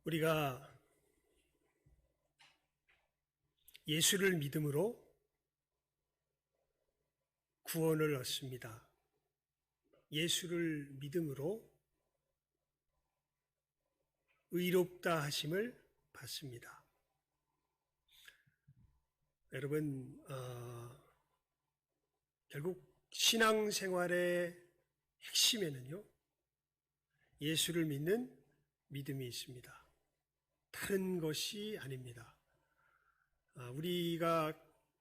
우리가 예수를 믿음으로 구원을 얻습니다. 예수를 믿음으로 의롭다 하심을 받습니다. 여러분, 결국 신앙생활의 핵심에는요, 예수를 믿는 믿음이 있습니다. 다른 것이 아닙니다. 우리가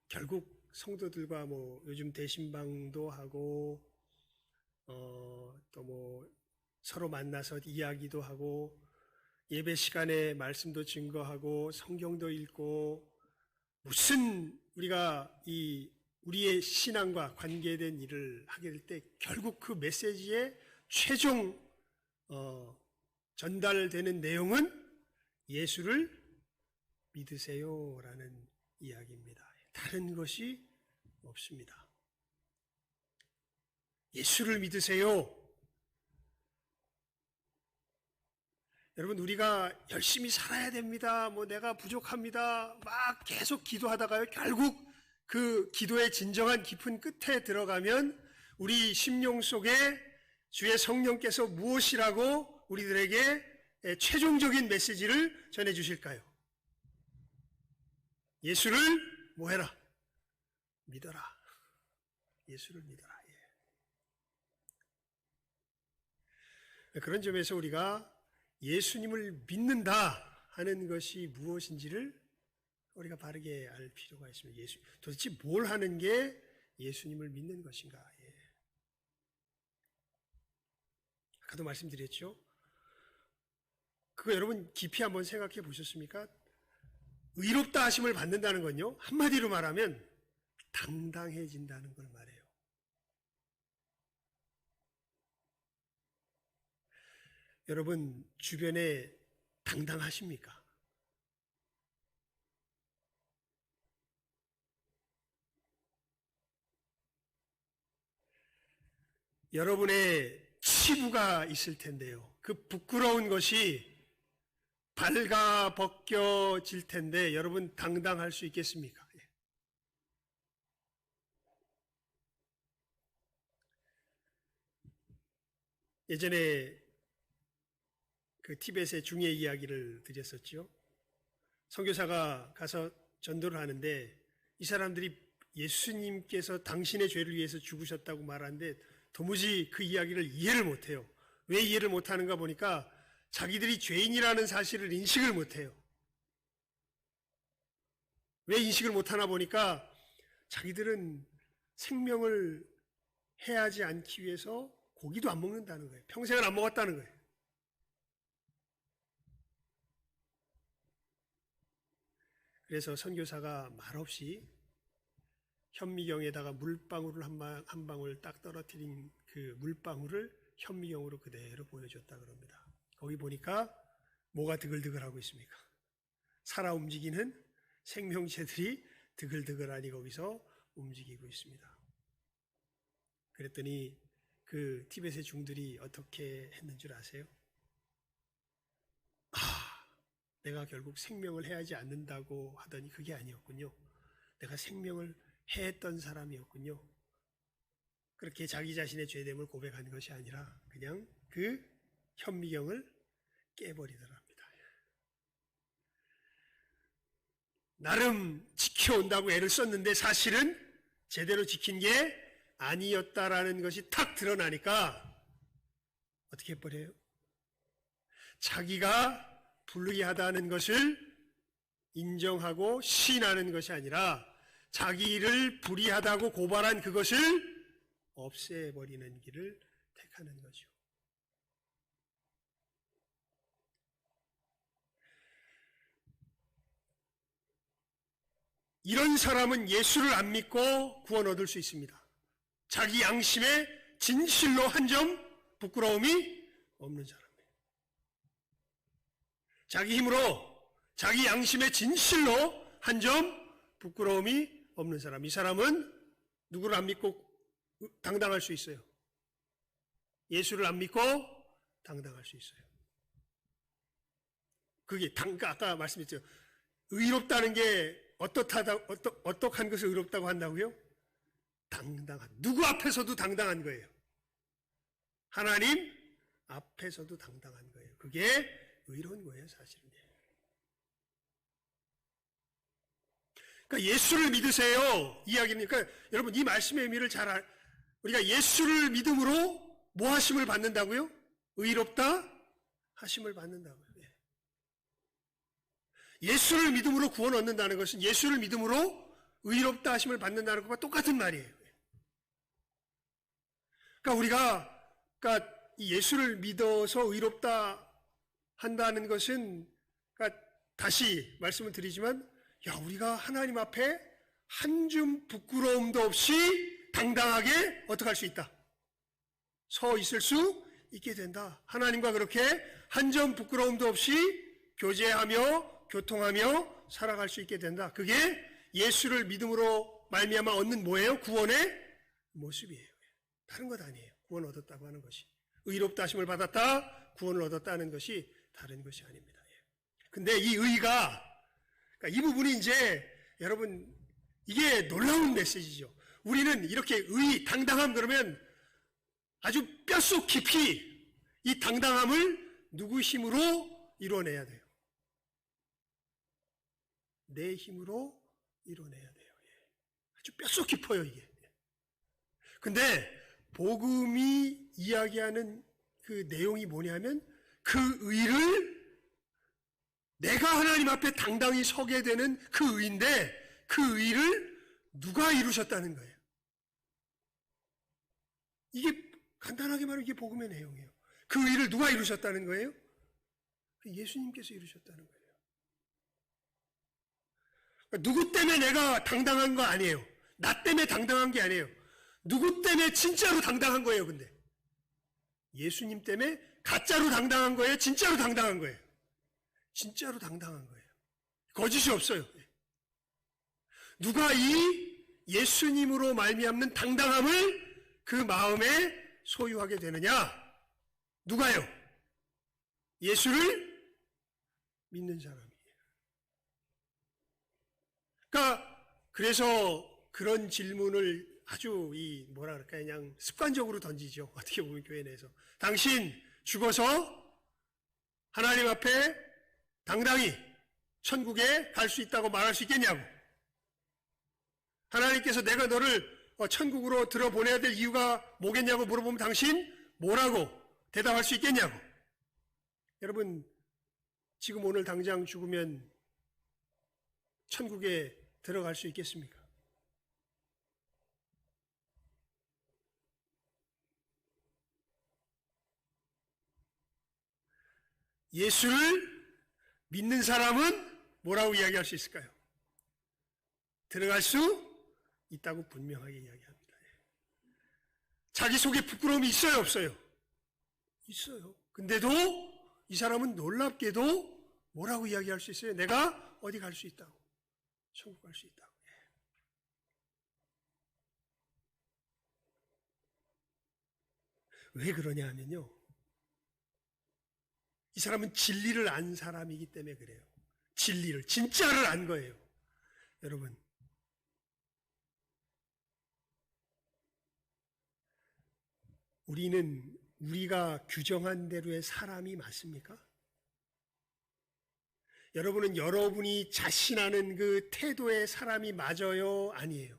결국 성도들과 요즘 대신방도 하고, 또 서로 만나서 이야기도 하고, 예배 시간에 말씀도 증거하고, 성경도 읽고, 무슨 우리가 우리의 신앙과 관계된 일을 하게 될 때 결국 그 메시지의 최종 전달되는 내용은 예수를 믿으세요라는 이야기입니다. 다른 것이 없습니다. 예수를 믿으세요. 여러분, 우리가 열심히 살아야 됩니다. 내가 부족합니다. 막 계속 기도하다가요, 결국 그 기도의 진정한 깊은 끝에 들어가면 우리 심령 속에 주의 성령께서 무엇이라고 우리들에게 최종적인 메시지를 전해주실까요? 예수를 뭐해라? 믿어라. 예수를 믿어라. 그런 점에서 우리가 예수님을 믿는다 하는 것이 무엇인지를 우리가 바르게 알 필요가 있습니다. 도대체 뭘 하는 게 예수님을 믿는 것인가? 아까도 말씀드렸죠. 그거 여러분 깊이 한번 생각해 보셨습니까? 의롭다 하심을 받는다는 건요, 한마디로 말하면 당당해진다는 걸 말해요. 여러분 주변에 당당하십니까? 여러분의 치부가 있을 텐데요. 그 부끄러운 것이 발가 벗겨질 텐데 여러분 당당할 수 있겠습니까? 예전에 그 티벳의 중예 이야기를 드렸었죠. 선교사가 가서 전도를 하는데 이 사람들이 예수님께서 당신의 죄를 위해서 죽으셨다고 말하는데 도무지 그 이야기를 이해를 못해요. 왜 이해를 못하는가 보니까 자기들이 죄인이라는 사실을 인식을 못해요. 왜 인식을 못하나 보니까 자기들은 생명을 해하지 않기 위해서 고기도 안 먹는다는 거예요. 평생을 안 먹었다는 거예요. 그래서 선교사가 말없이 현미경에다가 물방울을 한 방울 딱 떨어뜨린 그 물방울을 현미경으로 그대로 보여줬다 그럽니다. 거기 보니까 뭐가 드글드글하고 있습니까? 살아 움직이는 생명체들이 드글드글하니 거기서 움직이고 있습니다. 그랬더니 그 티벳의 중들이 어떻게 했는 줄 아세요? 내가 결국 생명을 해하지 않는다고 하더니 그게 아니었군요. 내가 생명을 해했던 사람이었군요. 그렇게 자기 자신의 죄됨을 고백한 것이 아니라 그냥 그 현미경을 깨버리더랍니다. 나름 지켜온다고 애를 썼는데 사실은 제대로 지킨 게 아니었다라는 것이 탁 드러나니까 어떻게 해버려요? 자기가 불리하다는 것을 인정하고 시인하는 것이 아니라 자기를 불의하다고 고발한 그것을 없애버리는 길을 택하는 거죠. 이런 사람은 예수를 안 믿고 구원 얻을 수 있습니다. 자기 양심에 진실로 한 점 부끄러움이 없는 사람이에요. 자기 힘으로 자기 양심에 진실로 한 점 부끄러움이 없는 사람. 이 사람은 누구를 안 믿고 당당할 수 있어요. 예수를 안 믿고 당당할 수 있어요. 그게 아까 말씀했죠. 의롭다는 게 어떡한 것을 의롭다고 한다고요? 당당한. 누구 앞에서도 당당한 거예요. 하나님 앞에서도 당당한 거예요. 그게 의로운 거예요, 사실은. 그러니까 예수를 믿으세요. 이야기는. 그러니까 여러분 이 말씀의 의미를 우리가 예수를 믿음으로 뭐 하심을 받는다고요? 의롭다 하심을 받는다고요. 예수를 믿음으로 구원 얻는다는 것은 예수를 믿음으로 의롭다 하심을 받는다는 것과 똑같은 말이에요. 그러니까 이 예수를 믿어서 의롭다 한다는 것은, 그러니까 다시 말씀을 드리지만, 우리가 하나님 앞에 한 줌 부끄러움도 없이 당당하게 어떻게 할 수 있다? 서 있을 수 있게 된다. 하나님과 그렇게 한 점 부끄러움도 없이 교제하며 교통하며 살아갈 수 있게 된다. 그게 예수를 믿음으로 말미암아 얻는 뭐예요? 구원의 모습이에요. 다른 것 아니에요. 구원 얻었다고 하는 것이. 의롭다 하심을 받았다, 구원을 얻었다는 것이 다른 것이 아닙니다. 근데 이 의가, 그러니까 이 부분이 이제 여러분 이게 놀라운 메시지죠. 우리는 이렇게 당당함 그러면 아주 뼛속 깊이 이 당당함을 누구 힘으로 이뤄내야 돼요? 내 힘으로 이뤄내야 돼요. 아주 뼛속 깊어요, 이게. 근데 복음이 이야기하는 그 내용이 뭐냐면 그 의를 내가 하나님 앞에 당당히 서게 되는 그 의인데 그 의를 누가 이루셨다는 거예요. 이게 간단하게 말하면 이게 복음의 내용이에요. 그 의를 누가 이루셨다는 거예요? 예수님께서 이루셨다는 거예요. 누구 때문에 내가 당당한 거 아니에요. 나 때문에 당당한 게 아니에요. 누구 때문에 진짜로 당당한 거예요, 근데? 예수님 때문에 가짜로 당당한 거예요? 진짜로 당당한 거예요? 진짜로 당당한 거예요. 거짓이 없어요. 누가 이 예수님으로 말미암는 당당함을 그 마음에 소유하게 되느냐? 누가요? 예수를 믿는 사람이에요. 그래서 그런 질문을 아주 그냥 습관적으로 던지죠. 어떻게 보면 교회 내에서. 당신 죽어서 하나님 앞에 당당히 천국에 갈 수 있다고 말할 수 있겠냐고. 하나님께서 내가 너를 천국으로 들어보내야 될 이유가 뭐겠냐고 물어보면 당신 뭐라고 대답할 수 있겠냐고. 여러분, 지금 오늘 당장 죽으면 천국에 들어갈 수 있겠습니까? 예수를 믿는 사람은 뭐라고 이야기할 수 있을까요? 들어갈 수 있다고 분명하게 이야기합니다. 자기 속에 부끄러움이 있어요, 없어요? 있어요. 근데도 이 사람은 놀랍게도 뭐라고 이야기할 수 있어요? 내가 어디 갈 수 있다고. 천국 갈 수 있다고. 왜 그러냐 하면요. 이 사람은 진리를 안 사람이기 때문에 그래요. 진리를, 진짜를 안 거예요. 여러분, 우리가 규정한 대로의 사람이 맞습니까? 여러분은 여러분이 자신하는 그 태도의 사람이 맞아요? 아니에요?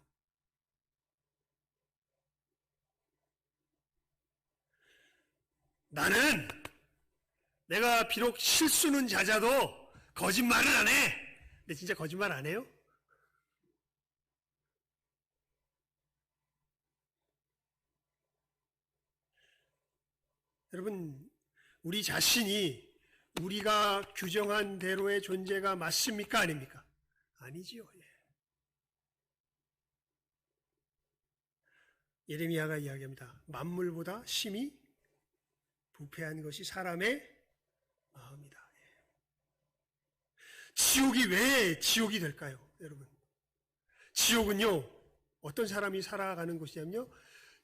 나는 내가 비록 실수는 잦아도 거짓말을 안 해. 근데 진짜 거짓말 안 해요? 여러분, 우리 자신이 우리가 규정한 대로의 존재가 맞습니까? 아닙니까? 아니지요. 예레미야가 이야기합니다. 만물보다 심히 부패한 것이 사람의 마음이다. 지옥이 왜 지옥이 될까요? 여러분, 지옥은요 어떤 사람이 살아가는 곳이냐면요,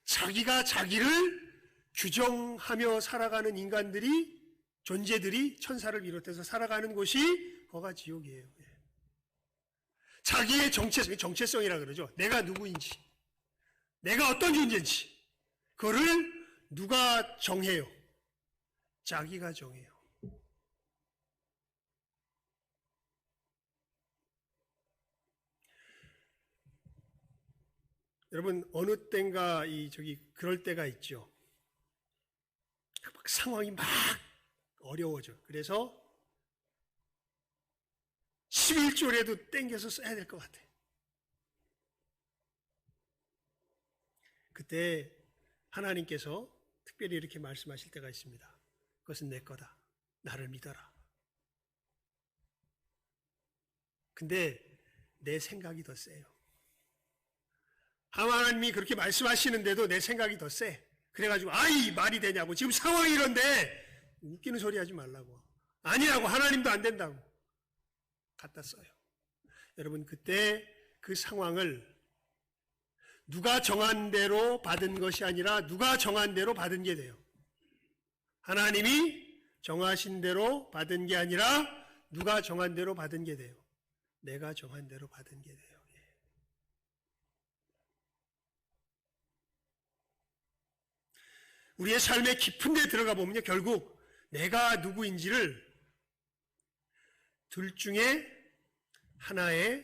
자기가 자기를 규정하며 살아가는 인간들이 존재들이 천사를 비롯해서 살아가는 곳이 거가 지옥이에요. 자기의 정체성이라 그러죠. 내가 누구인지, 내가 어떤 존재인지, 그거를 누가 정해요? 자기가 정해요. 여러분, 어느 때인가 그럴 때가 있죠. 막 상황이 막 어려워져. 그래서 11조라도 땡겨서 써야 될 것 같아. 그때 하나님께서 특별히 이렇게 말씀하실 때가 있습니다. 그것은 내 거다. 나를 믿어라. 근데 내 생각이 더 세요. 하나님이 그렇게 말씀하시는데도 내 생각이 더 세. 그래가지고 아이 말이 되냐고. 지금 상황이 이런데 웃기는 소리 하지 말라고. 아니라고. 하나님도 안 된다고. 갖다 써요. 여러분, 그때 그 상황을 누가 정한 대로 받은 것이 아니라 누가 정한 대로 받은 게 돼요. 하나님이 정하신 대로 받은 게 아니라 누가 정한 대로 받은 게 돼요. 내가 정한 대로 받은 게 돼요. 우리의 삶의 깊은 데 들어가 보면요, 결국 내가 누구인지를 둘 중에 하나의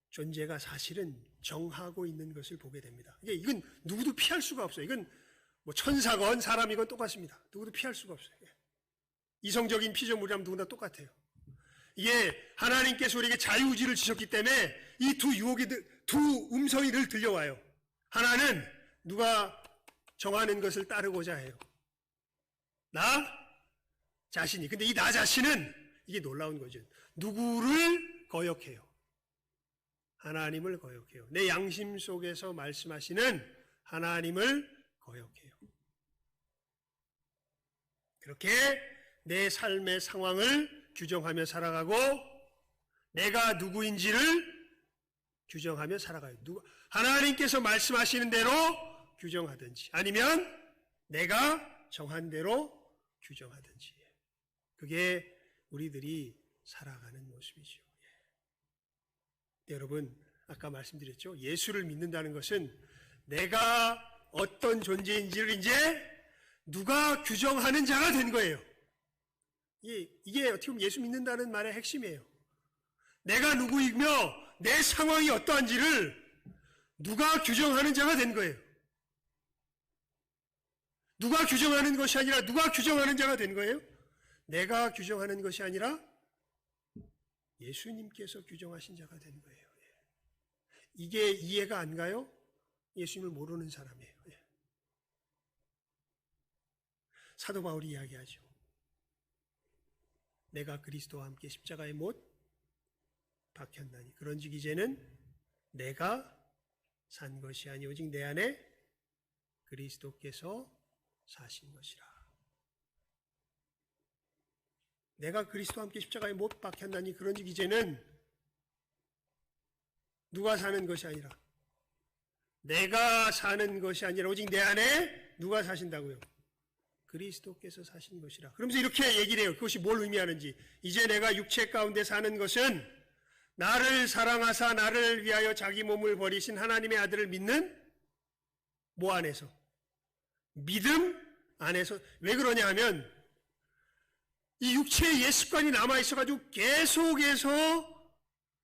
존재가 사실은 정하고 있는 것을 보게 됩니다. 이건 누구도 피할 수가 없어요. 이건 뭐 천사건 사람이건 똑같습니다. 누구도 피할 수가 없어요. 이성적인 피조물이라면 누구나 똑같아요. 이게 하나님께서 우리에게 자유의지를 주셨기 때문에 이 두 음성이 늘 들려와요. 하나는 누가 정하는 것을 따르고자 해요. 나 자신이. 근데 이 나 자신은 이게 놀라운 거죠. 누구를 거역해요? 하나님을 거역해요. 내 양심 속에서 말씀하시는 하나님을 거역해요. 그렇게 내 삶의 상황을 규정하며 살아가고 내가 누구인지를 규정하며 살아가요. 하나님께서 말씀하시는 대로 규정하든지 아니면 내가 정한 대로 규정하든지. 그게 우리들이 살아가는 모습이죠. 여러분, 아까 말씀드렸죠. 예수를 믿는다는 것은 내가 어떤 존재인지를 이제 누가 규정하는 자가 된 거예요. 이게 어떻게 보면 예수 믿는다는 말의 핵심이에요. 내가 누구이며 내 상황이 어떠한지를 누가 규정하는 자가 된 거예요. 누가 규정하는 것이 아니라 누가 규정하는 자가 된 거예요. 내가 규정하는 것이 아니라 예수님께서 규정하신 자가 된 거예요. 이게 이해가 안 가요? 예수님을 모르는 사람이에요. 사도 바울이 이야기하죠. 내가 그리스도와 함께 십자가에 못 박혔나니 그런즉 이제는 내가 산 것이 아니 오직 내 안에 그리스도께서 사신 것이라. 내가 그리스도와 함께 십자가에 못 박혔나니 그런즉 이제는 누가 사는 것이 아니라 내가 사는 것이 아니라 오직 내 안에 누가 사신다고요? 그리스도께서 사신 것이라. 그러면서 이렇게 얘기를 해요. 그것이 뭘 의미하는지. 이제 내가 육체 가운데 사는 것은 나를 사랑하사 나를 위하여 자기 몸을 버리신 하나님의 아들을 믿는 뭐 안에서? 믿음 안에서. 왜 그러냐 하면 이 육체의 옛 습관이 남아있어가지고 계속해서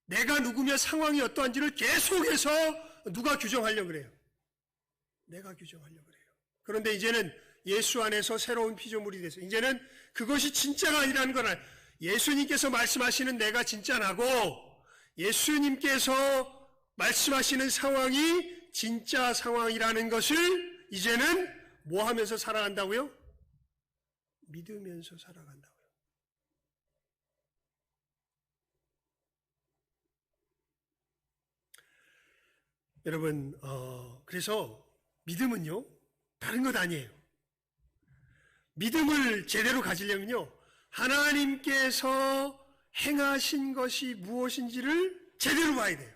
내가 누구며 상황이 어떠한지를 계속해서 누가 규정하려고 그래요? 내가 규정하려고 그래요. 그런데 이제는 예수 안에서 새로운 피조물이 돼서 이제는 그것이 진짜가 아니라는 건 예수님께서 말씀하시는 내가 진짜 나고 예수님께서 말씀하시는 상황이 진짜 상황이라는 것을 이제는 뭐 하면서 살아간다고요? 믿으면서 살아간다고요. 여러분, 그래서 믿음은요, 다른 것 아니에요. 믿음을 제대로 가지려면요, 하나님께서 행하신 것이 무엇인지를 제대로 봐야 돼요.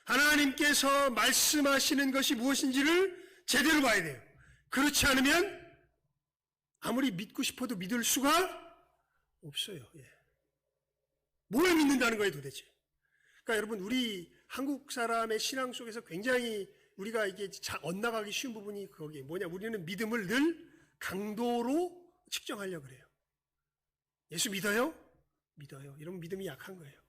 하나님께서 말씀하시는 것이 무엇인지를 제대로 봐야 돼요. 그렇지 않으면 아무리 믿고 싶어도 믿을 수가 없어요. 예. 뭘 믿는다는 거예요, 도대체? 그러니까 여러분, 우리 한국 사람의 신앙 속에서 굉장히 우리가 이게 엇나가기 쉬운 부분이 거기에 뭐냐? 우리는 믿음을 늘 강도로 측정하려고 그래요. 예수 믿어요? 믿어요. 이러면 믿음이 약한 거예요.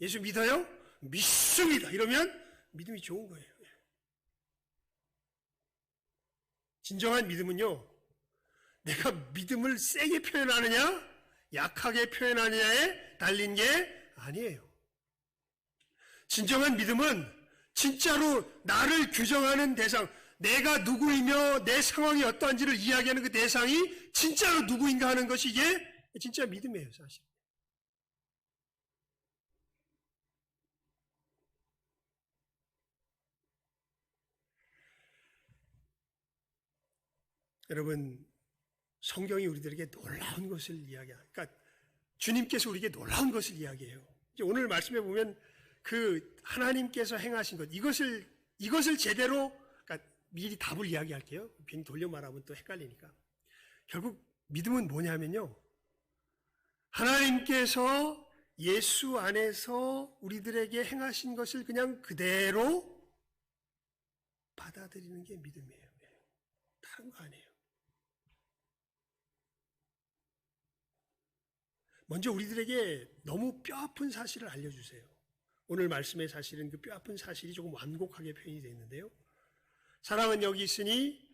예수 믿어요? 믿습니다. 이러면 믿음이 좋은 거예요. 진정한 믿음은요, 내가 믿음을 세게 표현하느냐, 약하게 표현하느냐에 달린 게 아니에요. 진정한 믿음은 진짜로 나를 규정하는 대상, 내가 누구이며 내 상황이 어떠한지를 이야기하는 그 대상이 진짜로 누구인가 하는 것이 이게 진짜 믿음이에요, 사실. 여러분, 성경이 우리들에게 놀라운 것을 이야기합니다. 그러니까 주님께서 우리에게 놀라운 것을 이야기해요. 오늘 말씀해 보면 그 하나님께서 행하신 것, 이것을 제대로, 그러니까 미리 답을 이야기할게요. 괜히 돌려 말하면 또 헷갈리니까. 결국 믿음은 뭐냐면요, 하나님께서 예수 안에서 우리들에게 행하신 것을 그냥 그대로 받아들이는 게 믿음이에요. 다른 거 아니에요. 먼저 우리들에게 너무 뼈아픈 사실을 알려주세요. 오늘 말씀의 사실은 그 뼈아픈 사실이 조금 완곡하게 표현이 되어 있는데요. 사랑은 여기 있으니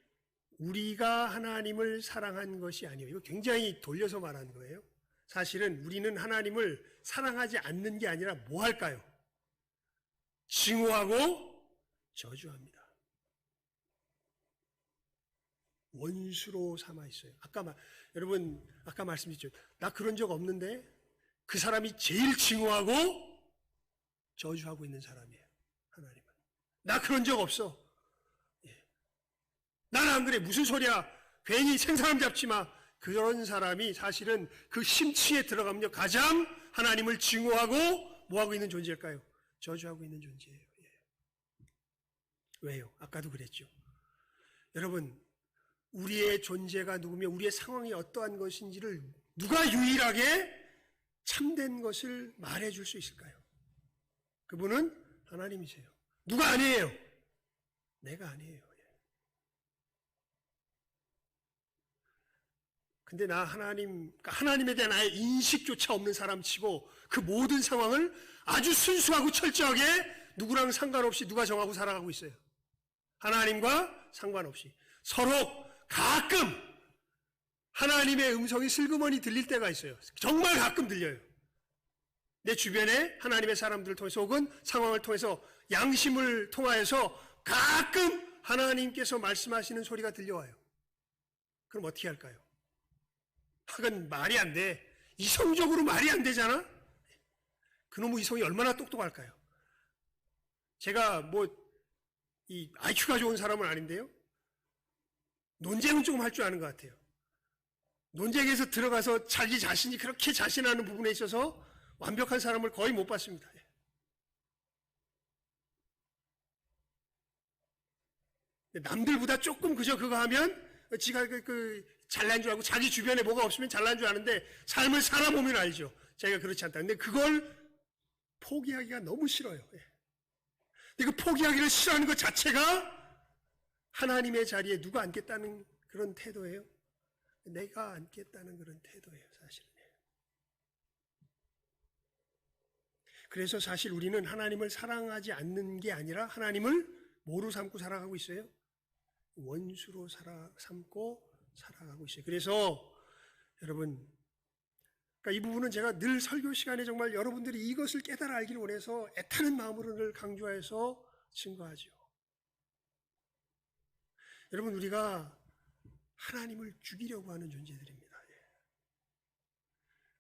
우리가 하나님을 사랑한 것이 아니에요. 이거 굉장히 돌려서 말하는 거예요. 사실은 우리는 하나님을 사랑하지 않는 게 아니라 뭐 할까요? 증오하고 저주합니다. 원수로 삼아 있어요. 여러분 아까 말씀드렸죠. 나 그런 적 없는데 그 사람이 제일 증오하고 저주하고 있는 사람이에요. 하나님은. 나 그런 적 없어. 예. 나는 안 그래. 무슨 소리야. 괜히 생사람 잡지 마. 그런 사람이 사실은 그 심취에 들어가면 가장 하나님을 증오하고 뭐하고 있는 존재일까요? 저주하고 있는 존재예요. 예. 왜요? 아까도 그랬죠. 여러분, 우리의 존재가 누구며 우리의 상황이 어떠한 것인지를 누가 유일하게 참된 것을 말해줄 수 있을까요? 그분은 하나님이세요. 누가 아니에요? 내가 아니에요. 근데 나 하나님에 대한 아예 인식조차 없는 사람 치고 그 모든 상황을 아주 순수하고 철저하게 누구랑 상관없이 누가 정하고 살아가고 있어요. 하나님과 상관없이. 서로 가끔 하나님의 음성이 슬그머니 들릴 때가 있어요. 정말 가끔 들려요. 내 주변에 하나님의 사람들을 통해서 혹은 상황을 통해서 양심을 통하여서 가끔 하나님께서 말씀하시는 소리가 들려와요. 그럼 어떻게 할까요? 그건 말이 안 돼. 이성적으로 말이 안 되잖아? 그놈의 이성이 얼마나 똑똑할까요? 제가 이 IQ가 좋은 사람은 아닌데요. 논쟁은 조금 할 줄 아는 것 같아요. 논쟁에서 들어가서 자기 자신이 그렇게 자신하는 부분에 있어서 완벽한 사람을 거의 못 봤습니다. 남들보다 조금 그저 그거 하면 지가 잘난 줄 알고 자기 주변에 뭐가 없으면 잘난 줄 아는데 삶을 살아보면 알죠. 자기가 그렇지 않다. 근데 그걸 포기하기가 너무 싫어요. 근데 그 포기하기를 싫어하는 것 자체가 하나님의 자리에 누가 앉겠다는 그런 태도예요. 내가 앉겠다는 그런 태도예요, 사실은. 그래서 사실 우리는 하나님을 사랑하지 않는 게 아니라 하나님을 뭐로 삼고 살아가고 있어요? 원수로 삼고 살아가고 있어요. 그래서 여러분, 그러니까 이 부분은 제가 늘 설교 시간에 정말 여러분들이 이것을 깨달아 알기를 원해서 애타는 마음으로 늘 강조해서 증거하죠. 여러분, 우리가 하나님을 죽이려고 하는 존재들입니다.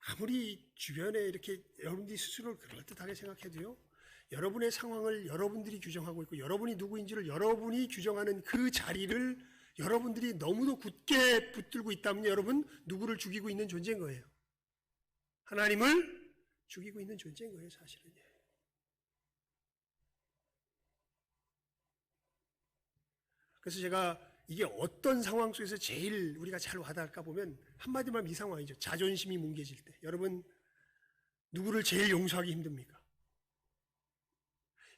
아무리 주변에 이렇게 여러분들이 스스로를 그럴듯하게 생각해도요, 여러분의 상황을 여러분들이 규정하고 있고 여러분이 누구인지를 여러분이 규정하는 그 자리를 여러분들이 너무도 굳게 붙들고 있다면 여러분 누구를 죽이고 있는 존재인 거예요. 하나님을 죽이고 있는 존재인 거예요, 사실은. 그래서 제가 이게 어떤 상황 속에서 제일 우리가 잘 와닿을까 보면 한마디만 하면 이 상황이죠. 자존심이 뭉개질 때. 여러분, 누구를 제일 용서하기 힘듭니까?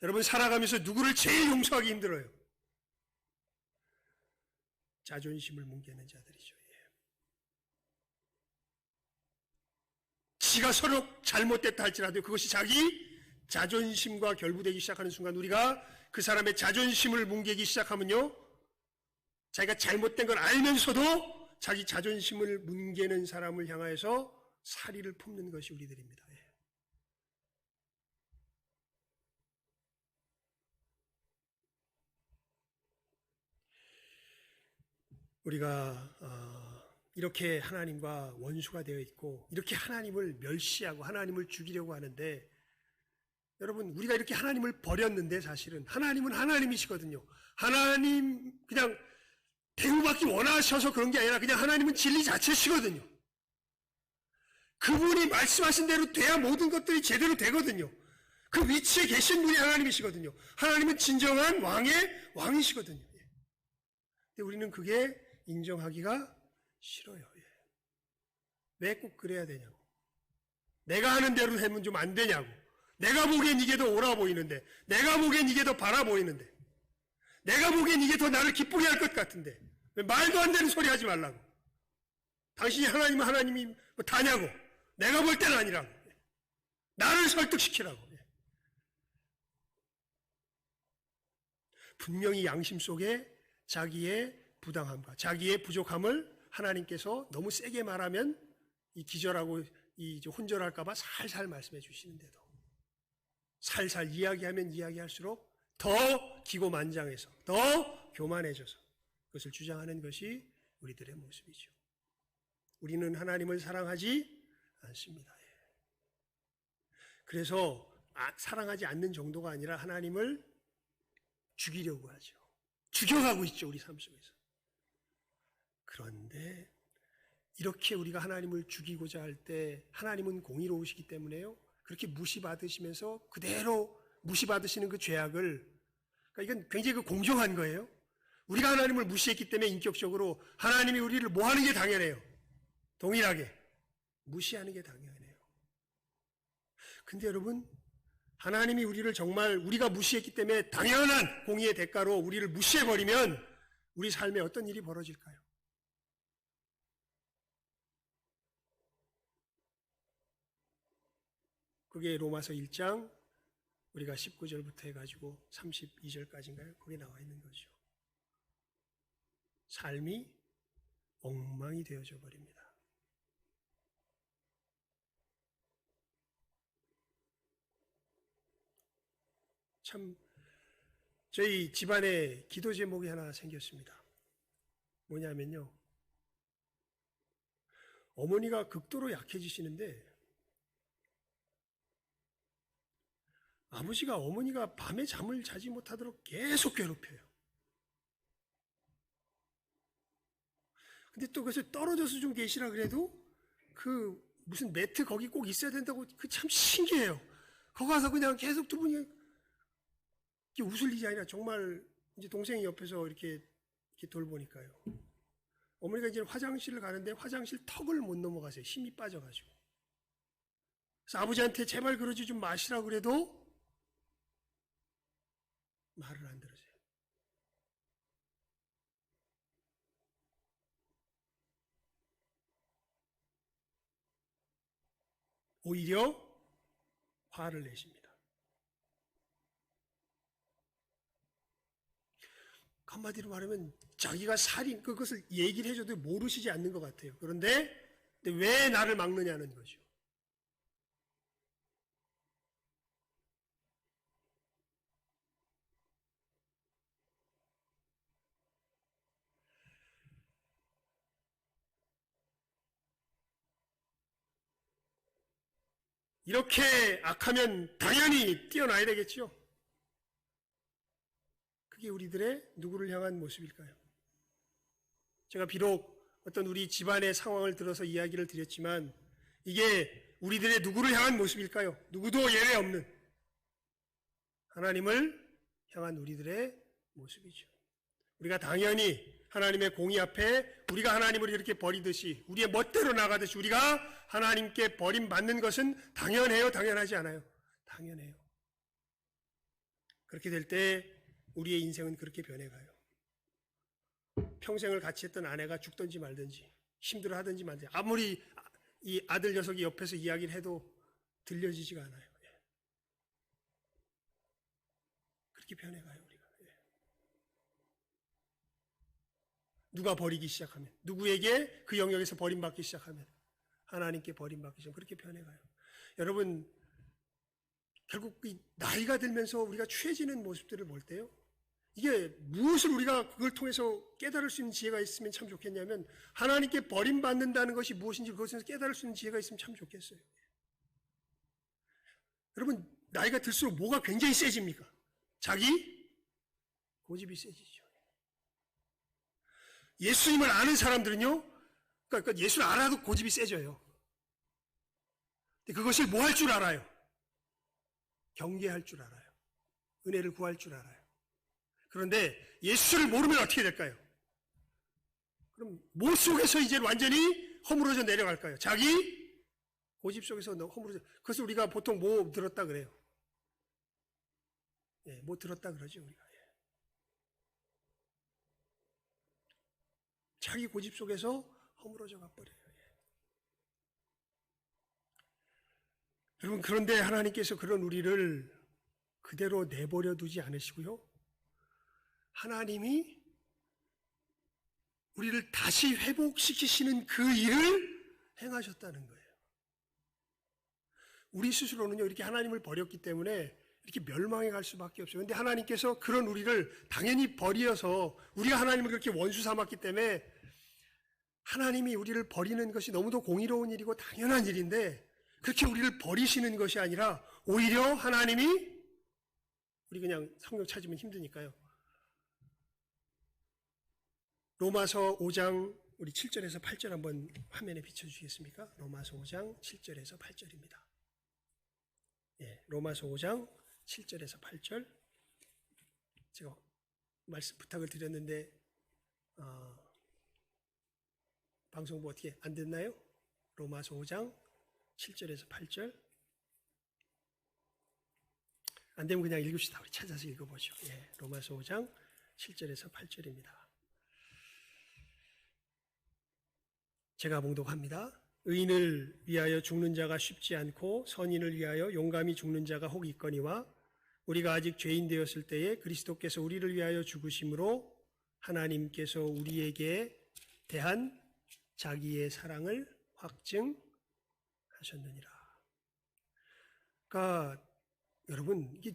여러분, 살아가면서 누구를 제일 용서하기 힘들어요? 자존심을 뭉개는 자들이죠. 지가 서로 잘못됐다 할지라도 그것이 자기 자존심과 결부되기 시작하는 순간 우리가 그 사람의 자존심을 뭉개기 시작하면요, 자기가 잘못된 걸 알면서도 자기 자존심을 뭉개는 사람을 향하여서 사리를 품는 것이 우리들입니다. 우리가 이렇게 하나님과 원수가 되어 있고 이렇게 하나님을 멸시하고 하나님을 죽이려고 하는데, 여러분, 우리가 이렇게 하나님을 버렸는데 사실은 하나님은 하나님이시거든요. 하나님 그냥 대우받기 원하셔서 그런 게 아니라 그냥 하나님은 진리 자체시거든요. 그분이 말씀하신 대로 돼야 모든 것들이 제대로 되거든요. 그 위치에 계신 분이 하나님이시거든요. 하나님은 진정한 왕의 왕이시거든요. 근데 우리는 그게 인정하기가 싫어요. 왜 꼭 그래야 되냐고. 내가 하는 대로 하면 좀 안 되냐고. 내가 보기엔 이게 더 옳아 보이는데, 내가 보기엔 이게 더 바라 보이는데, 내가 보기엔 이게 더 나를 기쁘게 할 것 같은데 왜 말도 안 되는 소리 하지 말라고. 당신이 하나님은 하나님이 뭐 다냐고. 내가 볼 때는 아니라고. 나를 설득시키라고. 분명히 양심 속에 자기의 부당함과 자기의 부족함을 하나님께서 너무 세게 말하면 이 기절하고 이 혼절할까봐 살살 말씀해 주시는데도 살살 이야기하면 이야기할수록 더 기고만장해서 더 교만해져서 그것을 주장하는 것이 우리들의 모습이죠. 우리는 하나님을 사랑하지 않습니다. 그래서 사랑하지 않는 정도가 아니라 하나님을 죽이려고 하죠. 죽여가고 있죠, 우리 삶 속에서. 그런데 이렇게 우리가 하나님을 죽이고자 할 때 하나님은 공의로우시기 때문에요, 그렇게 무시받으시면서 그대로 무시받으시는 그 죄악을, 그러니까 이건 굉장히 공정한 거예요. 우리가 하나님을 무시했기 때문에 인격적으로 하나님이 우리를 뭐 하는 게 당연해요. 동일하게 무시하는 게 당연해요. 근데 여러분, 하나님이 우리를 정말 우리가 무시했기 때문에 당연한 공의의 대가로 우리를 무시해버리면 우리 삶에 어떤 일이 벌어질까요? 그게 로마서 1장 우리가 19절부터 해가지고 32절까지인가요? 거기 나와 있는 거죠. 삶이 엉망이 되어져 버립니다. 참, 저희 집안에 기도 제목이 하나 생겼습니다. 뭐냐면요, 어머니가 극도로 약해지시는데 아버지가 어머니가 밤에 잠을 자지 못하도록 계속 괴롭혀요. 근데 또 그래서 떨어져서 좀 계시라 그래도 그 무슨 매트 거기 꼭 있어야 된다고, 그 참 신기해요. 거기 가서 그냥 계속 두 분이 웃을 일이 아니라 정말 이제 동생이 옆에서 이렇게 돌보니까요. 어머니가 이제 화장실을 가는데 화장실 턱을 못 넘어가세요. 힘이 빠져가지고. 그래서 아버지한테 제발 그러지 좀 마시라고 그래도 말을 안 들으세요. 오히려 화를 내십니다. 한마디로 말하면 자기가 살인, 그것을 얘기를 해줘도 모르시지 않는 것 같아요. 그런데 왜 나를 막느냐는 거죠. 이렇게 악하면 당연히 뛰어나야 되겠죠. 그게 우리들의 누구를 향한 모습일까요? 제가 비록 어떤 우리 집안의 상황을 들어서 이야기를 드렸지만 이게 우리들의 누구를 향한 모습일까요? 누구도 예외 없는 하나님을 향한 우리들의 모습이죠. 우리가 당연히 하나님의 공의 앞에 우리가 하나님을 이렇게 버리듯이 우리의 멋대로 나가듯이 우리가 하나님께 버림받는 것은 당연해요? 당연하지 않아요? 당연해요. 그렇게 될 때 우리의 인생은 그렇게 변해가요. 평생을 같이 했던 아내가 죽든지 말든지 힘들어하든지 말든지 아무리 이 아들 녀석이 옆에서 이야기를 해도 들려지지가 않아요. 그렇게 변해가요 우리가. 누가 버리기 시작하면, 누구에게 그 영역에서 버림받기 시작하면, 하나님께 버림받기 시작하면 그렇게 변해가요. 여러분, 결국 나이가 들면서 우리가 취해지는 모습들을 볼 때요, 이게 무엇을 우리가 그걸 통해서 깨달을 수 있는 지혜가 있으면 참 좋겠냐면, 하나님께 버림받는다는 것이 무엇인지 그것에서 깨달을 수 있는 지혜가 있으면 참 좋겠어요. 여러분, 나이가 들수록 뭐가 굉장히 세집니까? 자기 고집이 세지죠. 예수님을 아는 사람들은요, 그러니까 예수를 알아도 고집이 세져요. 그것을 뭐 할 줄 알아요? 경계할 줄 알아요. 은혜를 구할 줄 알아요. 그런데 예수를 모르면 어떻게 될까요? 그럼 뭐 속에서 이제 완전히 허물어져 내려갈까요? 자기 고집 속에서 허물어져. 그것을 우리가 보통 뭐 들었다 그래요? 뭐 들었다 그러죠 우리가. 자기 고집 속에서 허물어져 가버려요. 여러분, 그런데 하나님께서 그런 우리를 그대로 내버려 두지 않으시고요, 하나님이 우리를 다시 회복시키시는 그 일을 행하셨다는 거예요. 우리 스스로는요, 이렇게 하나님을 버렸기 때문에 이렇게 멸망해 갈 수밖에 없어요. 그런데 하나님께서 그런 우리를 당연히 버려서 우리가 하나님을 그렇게 원수 삼았기 때문에 하나님이 우리를 버리는 것이 너무도 공의로운 일이고 당연한 일인데, 그렇게 우리를 버리시는 것이 아니라 오히려 하나님이, 우리 그냥 성경 찾으면 힘드니까요, 로마서 5장 우리 7절에서 8절 한번 화면에 비춰주시겠습니까? 로마서 5장 7절에서 8절입니다. 로마서 5장 7절에서 8절. 제가 말씀 부탁을 드렸는데 방송부 어떻게 안 됐나요? 로마서 5장 7절에서 8절. 안 되면 그냥 읽읍시다. 우리 찾아서 읽어보죠. 로마서 5장 7절에서 8절입니다. 제가 봉독합니다. 의인을 위하여 죽는 자가 쉽지 않고 선인을 위하여 용감히 죽는 자가 혹 있거니와 우리가 아직 죄인 되었을 때에 그리스도께서 우리를 위하여 죽으심으로 하나님께서 우리에게 대한 자기의 사랑을 확증하셨느니라. 그러니까 여러분, 이게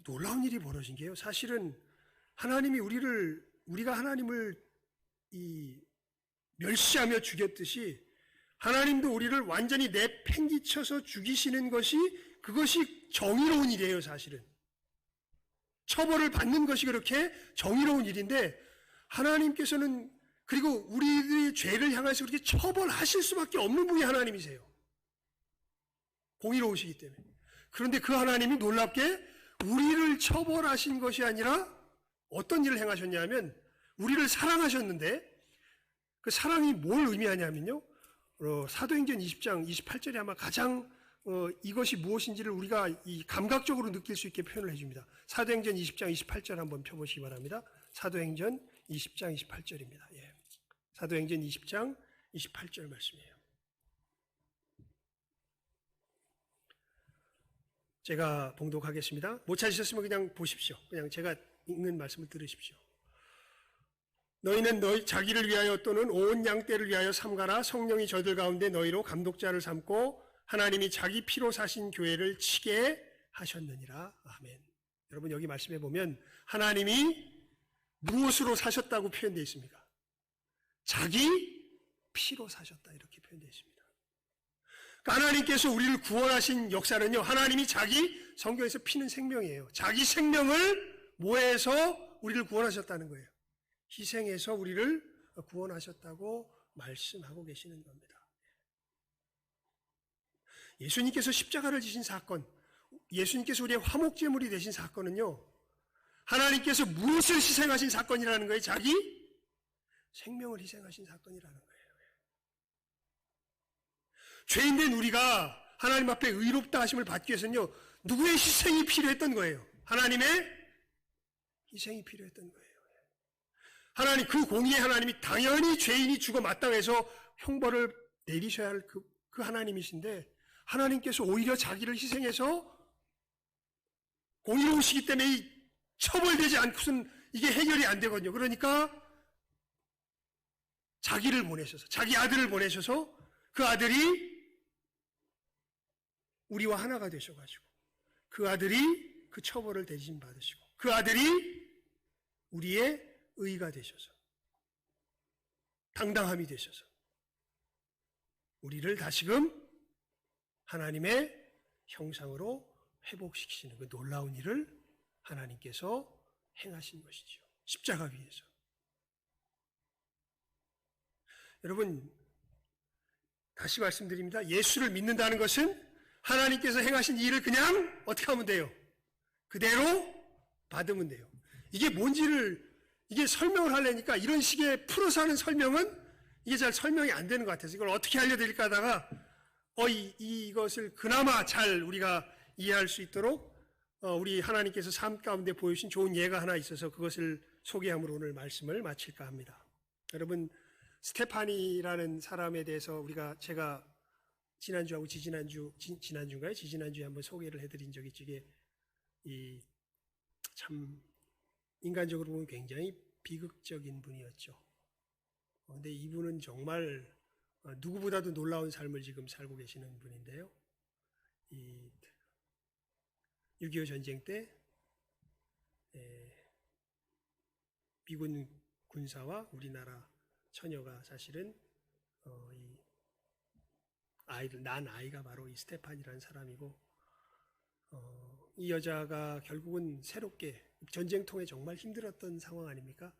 놀라운 일이 벌어진 게요, 사실은 하나님이 우리가 하나님을 멸시하며 죽였듯이 하나님도 우리를 완전히 내팽개쳐서 죽이시는 것이, 그것이 정의로운 일이에요. 사실은 처벌을 받는 것이 그렇게 정의로운 일인데, 하나님께서는 그리고 우리들의 죄를 향해서 그렇게 처벌하실 수밖에 없는 분이 하나님이세요. 공의로우시기 때문에. 그런데 그 하나님이 놀랍게 우리를 처벌하신 것이 아니라 어떤 일을 행하셨냐면, 우리를 사랑하셨는데, 그 사랑이 뭘 의미하냐면요, 사도행전 20장 28절에 아마 가장 이것이 무엇인지를 우리가 감각적으로 느낄 수 있게 표현을 해줍니다. 사도행전 20장 28절 한번 펴보시기 바랍니다. 사도행전 20장 28절입니다. 사도행전 20장 28절 말씀이에요. 제가 봉독하겠습니다. 못 찾으셨으면 그냥 보십시오. 그냥 제가 읽는 말씀을 들으십시오. 너희는 자기를 위하여 또는 온 양떼를 위하여 삼가라. 성령이 저들 가운데 너희로 감독자를 삼고 하나님이 자기 피로 사신 교회를 치게 하셨느니라. 아멘. 여러분, 여기 말씀해 보면 하나님이 무엇으로 사셨다고 표현되어 있습니까? 자기 피로 사셨다, 이렇게 표현되어 있습니다. 그러니까 하나님께서 우리를 구원하신 역사는요, 하나님이 자기, 성경에서 피는 생명이에요. 자기 생명을 모해서 우리를 구원하셨다는 거예요. 희생해서 우리를 구원하셨다고 말씀하고 계시는 겁니다. 예수님께서 십자가를 지신 사건, 예수님께서 우리의 화목제물이 되신 사건은요, 하나님께서 무엇을 희생하신 사건이라는 거예요? 자기 생명을 희생하신 사건이라는 거예요. 죄인된 우리가 하나님 앞에 의롭다 하심을 받기 위해서는요, 누구의 희생이 필요했던 거예요? 하나님의 희생이 필요했던 거예요. 하나님, 그 공의의 하나님이 당연히 죄인이 죽어 마땅해서 형벌을 내리셔야 할 그 하나님이신데, 하나님께서 오히려 자기를 희생해서 공의로우시기 때문에 이 처벌되지 않고선 이게 해결이 안 되거든요. 그러니까 자기를 보내셔서, 자기 아들을 보내셔서 그 아들이 우리와 하나가 되셔가지고 그 아들이 그 처벌을 대신 받으시고 그 아들이 우리의 의가 되셔서 당당함이 되셔서 우리를 다시금 하나님의 형상으로 회복시키시는 그 놀라운 일을 하나님께서 행하신 것이죠. 십자가 위에서. 여러분, 다시 말씀드립니다. 예수를 믿는다는 것은 하나님께서 행하신 일을 그냥 어떻게 하면 돼요? 그대로 받으면 돼요. 이게 뭔지를 이게 설명을 하려니까 이런 식의 풀어서 하는 설명은 이게 잘 설명이 안 되는 것 같아서 이걸 어떻게 알려드릴까 하다가 이것을 그나마 잘 우리가 이해할 수 있도록 우리 하나님께서 삶 가운데 보여주신 좋은 예가 하나 있어서 그것을 소개함으로 오늘 말씀을 마칠까 합니다. 여러분, 스테파니라는 사람에 대해서 제가 지난주하고 지지난주에 한번 소개를 해드린 적이 있죠. 이게 참 인간적으로 보면 굉장히 비극적인 분이었죠. 그런데 이분은 정말 누구보다도 놀라운 삶을 지금 살고 계시는 분인데요. 6.25 전쟁 때 미군 군사와 우리나라 처녀가 사실은 난 아이가 바로 이 스테판이라는 사람이고 이 여자가 결국은 새롭게 전쟁통에 정말 힘들었던 상황 아닙니까?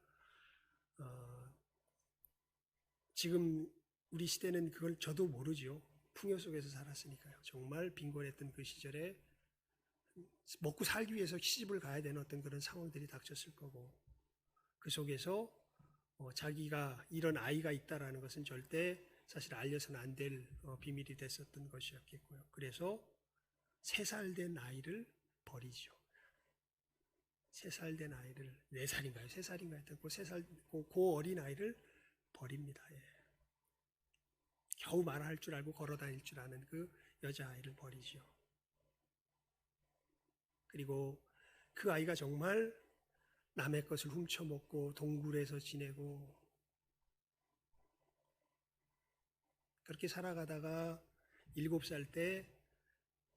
지금 우리 시대는 그걸 저도 모르죠. 풍요 속에서 살았으니까요. 정말 빈곤했던 그 시절에 먹고 살기 위해서 시집을 가야 되는 어떤 그런 상황들이 닥쳤을 거고 그 속에서 자기가 이런 아이가 있다라는 것은 절대 사실 알려서는 안 될 비밀이 됐었던 것이었겠고요. 그래서 3살 된 아이를 버리죠. 3살 된 아이를 4살인가요? 3살인가요? 하여튼 그 3살 그 어린 아이를 버립니다. 예. 겨우 말할 줄 알고 걸어 다닐 줄 아는 그 여자아이를 버리죠. 그리고 그 아이가 정말 남의 것을 훔쳐먹고 동굴에서 지내고 그렇게 살아가다가 7살 때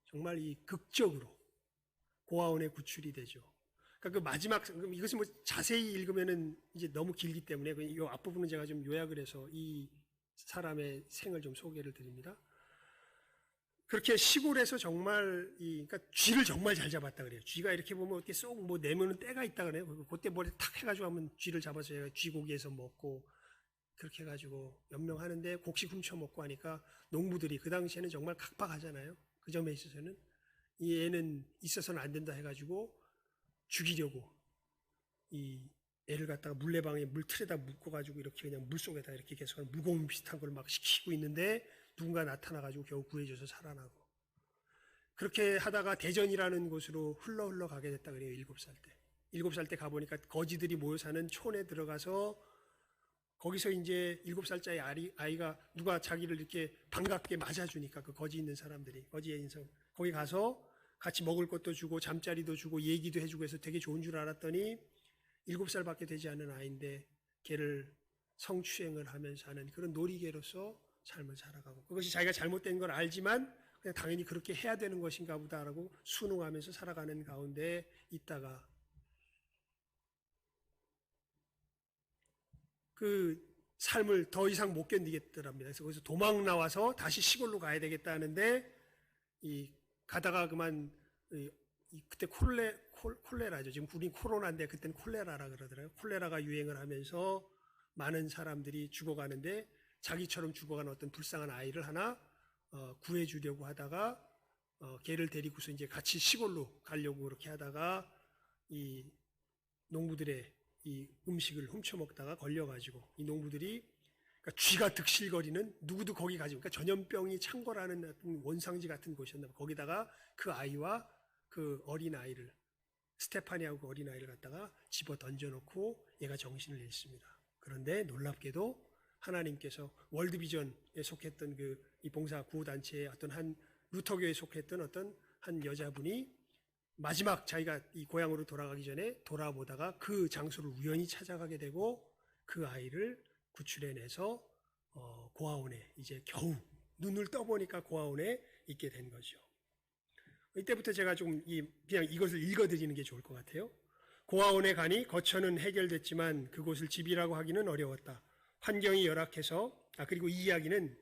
정말 이 극적으로 고아원에 구출이 되죠. 그러니까 그 마지막, 이것은 뭐 자세히 읽으면은 이제 너무 길기 때문에 이 앞부분은 제가 좀 요약을 해서 이 사람의 생을 좀 소개를 드립니다. 그렇게 시골에서 정말 그러니까 쥐를 정말 잘 잡았다 그래요. 쥐가 이렇게 보면 이렇게 쏙 뭐 내면은 때가 있다 그래요. 그때 머리 탁 해가지고 하면 쥐를 잡아서 얘가 쥐고기에서 먹고 그렇게 해가지고 연명하는데 곡식 훔쳐 먹고 하니까 농부들이 그 당시에는 정말 각박하잖아요. 그 점에 있어서는 이 애는 있어서는 안 된다 해가지고 죽이려고 이 애를 갖다가 물레방에 물틀에다 묶어가지고 이렇게 그냥 물속에다 이렇게 계속 물고기 비슷한 걸 막 시키고 있는데 누군가 나타나가지고 겨우 구해줘서 살아나고 그렇게 하다가 대전이라는 곳으로 흘러 가게 됐다 그래요. 7살 때. 7살 때 가보니까 거지들이 모여 사는 촌에 들어가서 거기서 이제 7살짜리 아이가 누가 자기를 이렇게 반갑게 맞아주니까 그 거지 있는 사람들이 거지의 인성 거기 가서 같이 먹을 것도 주고 잠자리도 주고 얘기도 해주고 해서 되게 좋은 줄 알았더니 7살밖에 되지 않은 아이인데 걔를 성추행을 하면서 하는 그런 놀이개로서 삶을 살아가고 그것이 자기가 잘못된 걸 알지만 그냥 당연히 그렇게 해야 되는 것인가 보다라고 순응하면서 살아가는 가운데 있다가 그 삶을 더 이상 못 견디겠더랍니다. 그래서 거기서 도망 나와서 다시 시골로 가야 되겠다 하는데 가다가 그만 그때 콜레라죠. 지금 우린 코로나인데 그때는 콜레라라 그러더라고요. 콜레라가 유행을 하면서 많은 사람들이 죽어가는데 자기처럼 죽어가는 어떤 불쌍한 아이를 하나 구해주려고 하다가 걔를 데리고서 이제 같이 시골로 가려고 그렇게 하다가 농부들의 이 음식을 훔쳐 먹다가 걸려가지고 이 농부들이 그러니까 쥐가 득실거리는 누구도 거기 가지 그러니까 전염병이 창궐하는 원상지 같은 곳이었나 봐. 거기다가 그 아이와 그 어린 아이를 스테파니하고 그 어린 아이를 갖다가 집어 던져놓고 얘가 정신을 잃습니다. 그런데 놀랍게도 하나님께서 월드비전에 속했던 이 봉사 구호단체의 어떤 한 루터교에 속했던 어떤 한 여자분이 마지막 자기가 이 고향으로 돌아가기 전에 돌아보다가 그 장소를 우연히 찾아가게 되고 그 아이를 구출해내서 고아원에 이제 겨우 눈을 떠보니까 고아원에 있게 된 거죠. 이때부터 제가 좀 그냥 이것을 읽어드리는 게 좋을 것 같아요. 고아원에 가니 거처는 해결됐지만 그곳을 집이라고 하기는 어려웠다. 환경이 열악해서 그리고 이 이야기는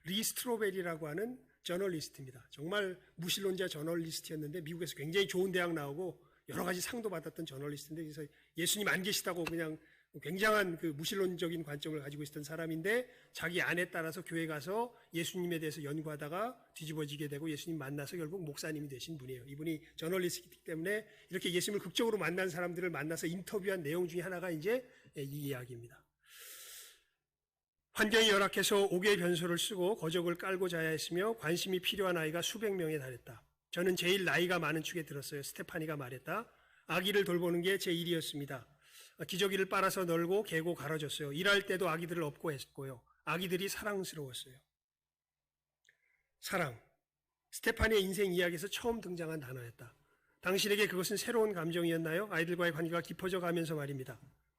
리 스트로벨이라고 하는 저널리스트입니다. 정말 무신론자 저널리스트였는데 미국에서 굉장히 좋은 대학 나오고 여러 가지 상도 받았던 저널리스트인데 그래서 예수님 안 계시다고 그냥 굉장한 그 무신론적인 관점을 가지고 있었던 사람인데 자기 아내 따라서 교회 가서 예수님에 대해서 연구하다가 뒤집어지게 되고 예수님 만나서 결국 목사님이 되신 분이에요. 이분이 저널리스트이기 때문에 이렇게 예수님을 극적으로 만난 사람들을 만나서 인터뷰한 내용 중에 하나가 이제 이 이야기입니다. 환경이 열악해서 옥외 변소를 쓰고 거적을 깔고 자야 했으며 관심이 필요한 아이가 수백 명에 달했다. 저는 제일 나이가 많은 축에 들었어요. 스테파니가 말했다. 아기를 돌보는 게 제 일이었습니다. 기저귀를 빨아서 널고 개고 갈아줬어요. 일할 때도 아기들을 업고 했고요. 아기들이 사랑스러웠어요. 사랑. 스테파니의 인생 이야기에서 처음 등장한 단어였다. 당신에게 그것은 새로운 감정이었나요? 아이들과의 관계가 깊어져 가면서 말입니다.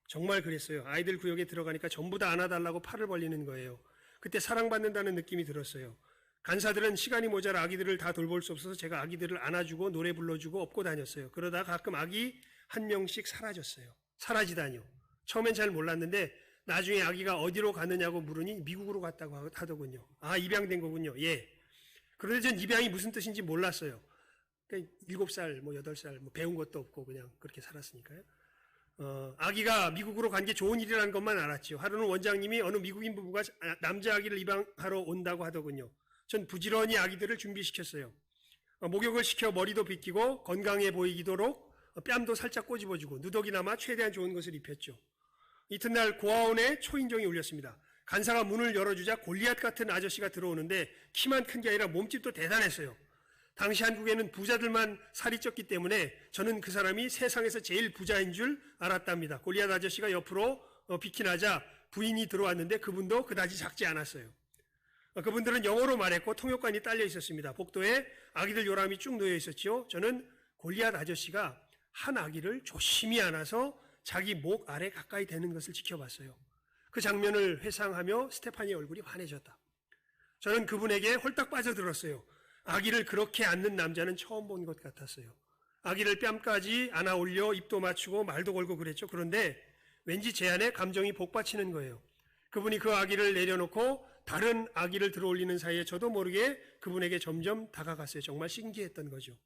정말 그랬어요. 아이들 구역에 들어가니까 전부 다 안아달라고 팔을 벌리는 거예요. 그때 사랑받는다는 느낌이 들었어요. 간사들은 시간이 모자라 아기들을 다 돌볼 수 없어서 제가 아기들을 안아주고 노래 불러주고 업고 다녔어요. 그러다 가끔 아기 한 명씩 사라졌어요. 사라지다니요. 처음엔 잘 몰랐는데 나중에 아기가 어디로 갔느냐고 물으니 미국으로 갔다고 하더군요. 입양된 거군요. 예. 그런데 전 입양이 무슨 뜻인지 몰랐어요. 그러니까 7살, 8살 배운 것도 없고 그냥 그렇게 살았으니까요. 아기가 미국으로 간 게 좋은 일이라는 것만 알았지요. 하루는 원장님이 어느 미국인 부부가 남자 아기를 입양하러 온다고 하더군요. 전 부지런히 아기들을 준비시켰어요. 목욕을 시켜 머리도 빗기고 건강해 보이도록 뺨도 살짝 꼬집어주고 누더기나마 최대한 좋은 것을 입혔죠. 이튿날 고아원에 초인종이 울렸습니다. 간사가 문을 열어주자 골리앗 같은 아저씨가 들어오는데 키만 큰 게 아니라 몸집도 대단했어요. 당시 한국에는 부자들만 살이 쪘기 때문에 저는 그 사람이 세상에서 제일 부자인 줄 알았답니다. 골리앗 아저씨가 옆으로 비키나자 부인이 들어왔는데 그분도 그다지 작지 않았어요. 그분들은 영어로 말했고 통역관이 딸려 있었습니다. 복도에 아기들 요람이 쭉 놓여 있었죠. 저는 골리앗 아저씨가 한 아기를 조심히 안아서 자기 목 아래 가까이 대는 것을 지켜봤어요. 그 장면을 회상하며 스테파니의 얼굴이 환해졌다. 저는 그분에게 홀딱 빠져들었어요. 아기를 그렇게 안는 남자는 처음 본 것 같았어요. 아기를 뺨까지 안아 올려 입도 맞추고 말도 걸고 그랬죠. 그런데 왠지 제 안에 감정이 복받치는 거예요. 그분이 그 아기를 내려놓고 다른 아기를 들어올리는 사이에 저도 모르게 그분에게 점점 다가갔어요. 정말 신기했던 거죠.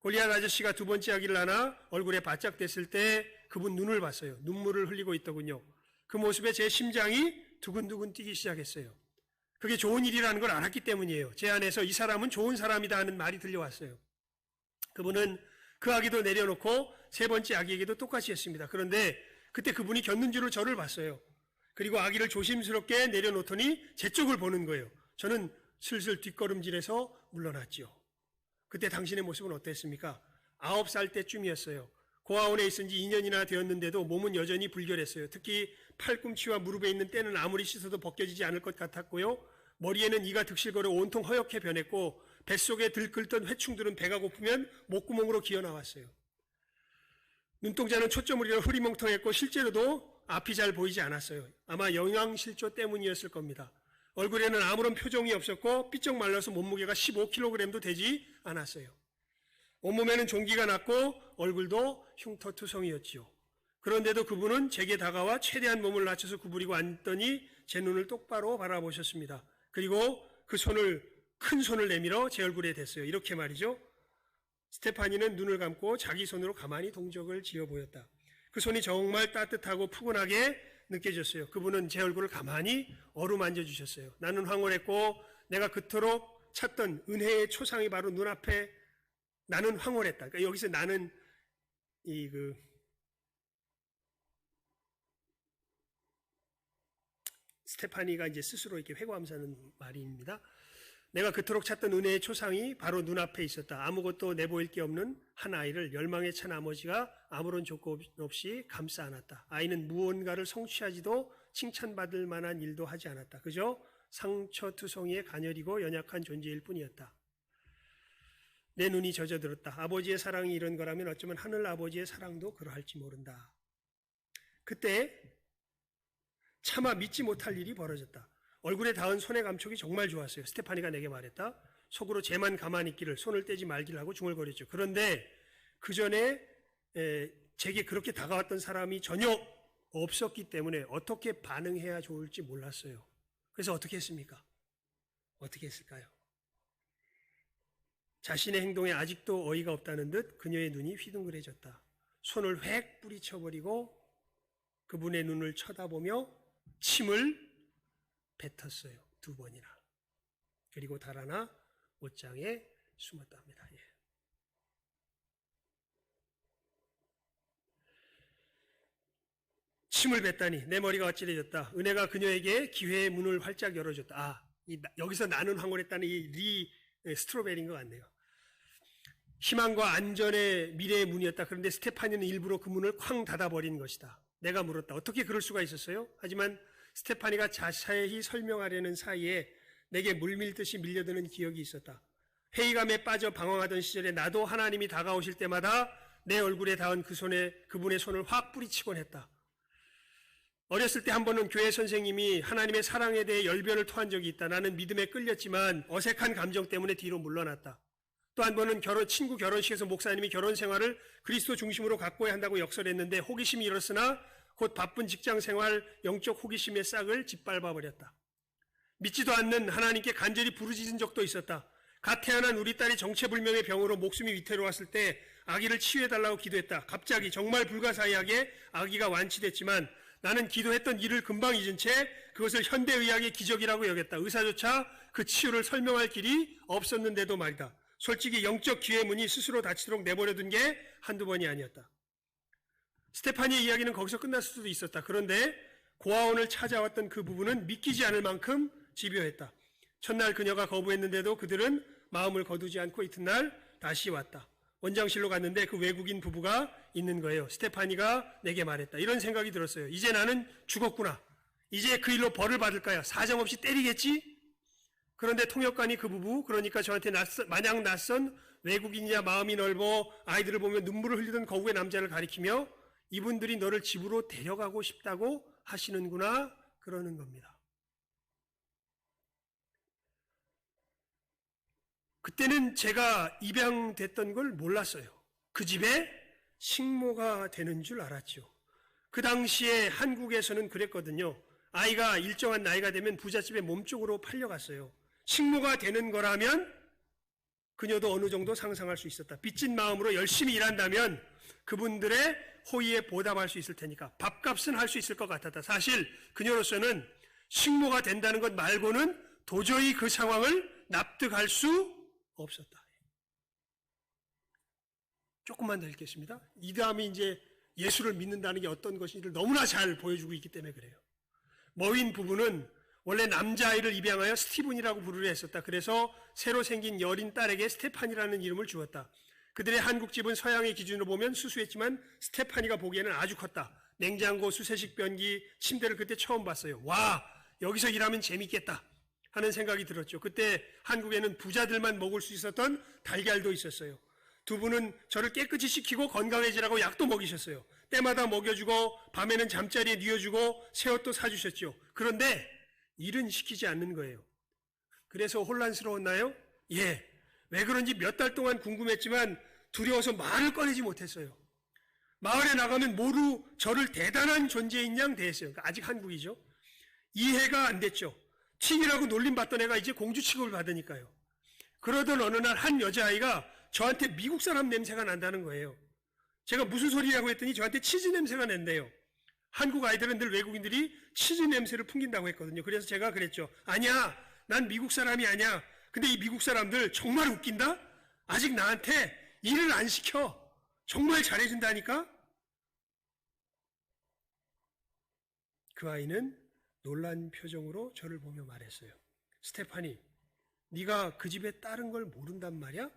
골리앗 아저씨가 두 번째 아기를 안아 얼굴에 바짝 댔을 때 그분 눈을 봤어요. 눈물을 흘리고 있더군요. 그 모습에 제 심장이 두근두근 뛰기 시작했어요. 그게 좋은 일이라는 걸 알았기 때문이에요. 제 안에서 이 사람은 좋은 사람이다 하는 말이 들려왔어요. 그분은 그 아기도 내려놓고 세 번째 아기에게도 똑같이 했습니다. 그런데 그때 그분이 곁눈질로 저를 봤어요. 그리고 아기를 조심스럽게 내려놓더니 제 쪽을 보는 거예요. 저는 슬슬 뒷걸음질해서 물러났죠. 그때 당신의 모습은 어땠습니까? 9살 때쯤이었어요. 고아원에 있은 지 2년이나 되었는데도 몸은 여전히 불결했어요. 특히 팔꿈치와 무릎에 있는 때는 아무리 씻어도 벗겨지지 않을 것 같았고요. 머리에는 이가 득실거려 온통 허옇게 변했고 뱃속에 들끓던 회충들은 배가 고프면 목구멍으로 기어나왔어요. 눈동자는 초점으로 흐리멍텅했고 실제로도 앞이 잘 보이지 않았어요. 아마 영양실조 때문이었을 겁니다. 얼굴에는 아무런 표정이 없었고 삐쩍 말라서 몸무게가 15kg도 되지 않았어요. 온몸에는 종기가 났고 얼굴도 흉터투성이었지요. 그런데도 그분은 제게 다가와 최대한 몸을 낮춰서 구부리고 앉더니 제 눈을 똑바로 바라보셨습니다. 그리고 그 큰 손을 내밀어 제 얼굴에 댔어요. 이렇게 말이죠. 스테파니는 눈을 감고 자기 손으로 가만히 동적을 지어 보였다. 그 손이 정말 따뜻하고 푸근하게 느껴졌어요. 그분은 제 얼굴을 가만히 어루만져 주셨어요. 나는 황홀했고 내가 그토록 찾던 은혜의 초상이 바로 눈앞에 나는 황홀했다. 그러니까 여기서 나는 스테파니가 이제 스스로 이렇게 회고하면서 하는 말입니다. 내가 그토록 찾던 은혜의 초상이 바로 눈앞에 있었다. 아무것도 내보일 게 없는 한 아이를 열망에 찬 아버지가 아무런 조건 없이 감싸 안았다. 아이는 무언가를 성취하지도 칭찬받을 만한 일도 하지 않았다. 그저 상처투성이의 가녀리고 연약한 존재일 뿐이었다. 내 눈이 젖어들었다. 아버지의 사랑이 이런 거라면 어쩌면 하늘 아버지의 사랑도 그러할지 모른다. 그때 차마 믿지 못할 일이 벌어졌다. 얼굴에 닿은 손의 감촉이 정말 좋았어요. 스테파니가 내게 말했다. 속으로 쟤만 가만히 있기를, 손을 떼지 말기를 하고 중얼거렸죠. 그런데 그 전에 제게 그렇게 다가왔던 사람이 전혀 없었기 때문에 어떻게 반응해야 좋을지 몰랐어요. 그래서 어떻게 했습니까? 어떻게 했을까요? 자신의 행동에 아직도 어이가 없다는 듯 그녀의 눈이 휘둥그레졌다. 손을 획 뿌리쳐버리고 그분의 눈을 쳐다보며 침을 뱉었어요. 2번이나. 그리고 달아나 옷장에 숨었답니다. 예. 침을 뱉다니 내 머리가 어찌해졌다. 은혜가 그녀에게 기회의 문을 활짝 열어줬다. 여기서 나는 황홀했다는 이 스트로베리인 것 같네요. 희망과 안전의 미래의 문이었다. 그런데 스테파니는 일부러 그 문을 쾅 닫아버린 것이다. 내가 물었다. 어떻게 그럴 수가 있었어요? 하지만 스테파니가 자세히 설명하려는 사이에 내게 물밀듯이 밀려드는 기억이 있었다. 회의감에 빠져 방황하던 시절에 나도 하나님이 다가오실 때마다 내 얼굴에 닿은 그분의 손을 확 뿌리치곤 했다. 어렸을 때 한 번은 교회 선생님이 하나님의 사랑에 대해 열변을 토한 적이 있다. 나는 믿음에 끌렸지만 어색한 감정 때문에 뒤로 물러났다. 또 한 번은 친구 결혼식에서 목사님이 결혼 생활을 그리스도 중심으로 가꿔야 한다고 역설했는데 호기심이 일었으나 곧 바쁜 직장 생활, 영적 호기심의 싹을 짓밟아버렸다. 믿지도 않는 하나님께 간절히 부르짖은 적도 있었다. 갓 태어난 우리 딸이 정체불명의 병으로 목숨이 위태로웠을 때 아기를 치유해달라고 기도했다. 갑자기 정말 불가사의하게 아기가 완치됐지만 나는 기도했던 일을 금방 잊은 채 그것을 현대의학의 기적이라고 여겼다. 의사조차 그 치유를 설명할 길이 없었는데도 말이다. 솔직히 영적 기회의 문이 스스로 닫히도록 내버려둔 게 한두 번이 아니었다. 스테파니의 이야기는 거기서 끝났을 수도 있었다. 그런데 고아원을 찾아왔던 그 부부는 믿기지 않을 만큼 집요했다. 첫날 그녀가 거부했는데도 그들은 마음을 거두지 않고 이튿날 다시 왔다. 원장실로 갔는데 그 외국인 부부가 있는 거예요. 스테파니가 내게 말했다. 이런 생각이 들었어요. 이제 나는 죽었구나. 이제 그 일로 벌을 받을 거야. 사정없이 때리겠지? 그런데 통역관이 그 부부, 그러니까 저한테 마냥 낯선 외국인이야 마음이 넓어 아이들을 보며 눈물을 흘리던 거구의 남자를 가리키며 이분들이 너를 집으로 데려가고 싶다고 하시는구나 그러는 겁니다. 그때는 제가 입양됐던 걸 몰랐어요. 그 집에 식모가 되는 줄 알았죠. 그 당시에 한국에서는 그랬거든요. 아이가 일정한 나이가 되면 부잣집에 몸쪽으로 팔려갔어요. 식모가 되는 거라면 그녀도 어느 정도 상상할 수 있었다. 빚진 마음으로 열심히 일한다면 그분들의 호의에 보답할 수 있을 테니까 밥값은 할 수 있을 것 같았다. 사실 그녀로서는 식모가 된다는 것 말고는 도저히 그 상황을 납득할 수 없었다. 조금만 더 읽겠습니다. 이 다음에 이제 예수를 믿는다는 게 어떤 것인지를 너무나 잘 보여주고 있기 때문에 그래요. 머윈 부부는 원래 남자아이를 입양하여 스티븐이라고 부르려 했었다. 그래서 새로 생긴 여린 딸에게 스테판이라는 이름을 주었다. 그들의 한국집은 서양의 기준으로 보면 수수했지만 스테파니가 보기에는 아주 컸다. 냉장고, 수세식 변기, 침대를 그때 처음 봤어요. 와, 여기서 일하면 재밌겠다 하는 생각이 들었죠. 그때 한국에는 부자들만 먹을 수 있었던 달걀도 있었어요. 두 분은 저를 깨끗이 씻기고 건강해지라고 약도 먹이셨어요. 때마다 먹여주고 밤에는 잠자리에 뉘어주고 새 옷도 사주셨죠. 그런데 일은 시키지 않는 거예요. 그래서 혼란스러웠나요? 예. 왜 그런지 몇 달 동안 궁금했지만 두려워서 말을 꺼내지 못했어요. 마을에 나가면 모두 저를 대단한 존재인 양 대했어요. 그러니까 아직 한국이죠. 이해가 안 됐죠. 튀기라고 놀림받던 애가 이제 공주 취급을 받으니까요. 그러던 어느 날 한 여자아이가 저한테 미국 사람 냄새가 난다는 거예요. 제가 무슨 소리냐고 했더니 저한테 치즈 냄새가 난대요. 한국 아이들은 늘 외국인들이 치즈 냄새를 풍긴다고 했거든요. 그래서 제가 그랬죠. 아니야, 난 미국 사람이 아니야. 근데 이 미국 사람들 정말 웃긴다? 아직 나한테 일을 안 시켜. 정말 잘해준다니까? 그 아이는 놀란 표정으로 저를 보며 말했어요. 스테파니, 네가 그 집의 딸인 걸 모른단 말이야?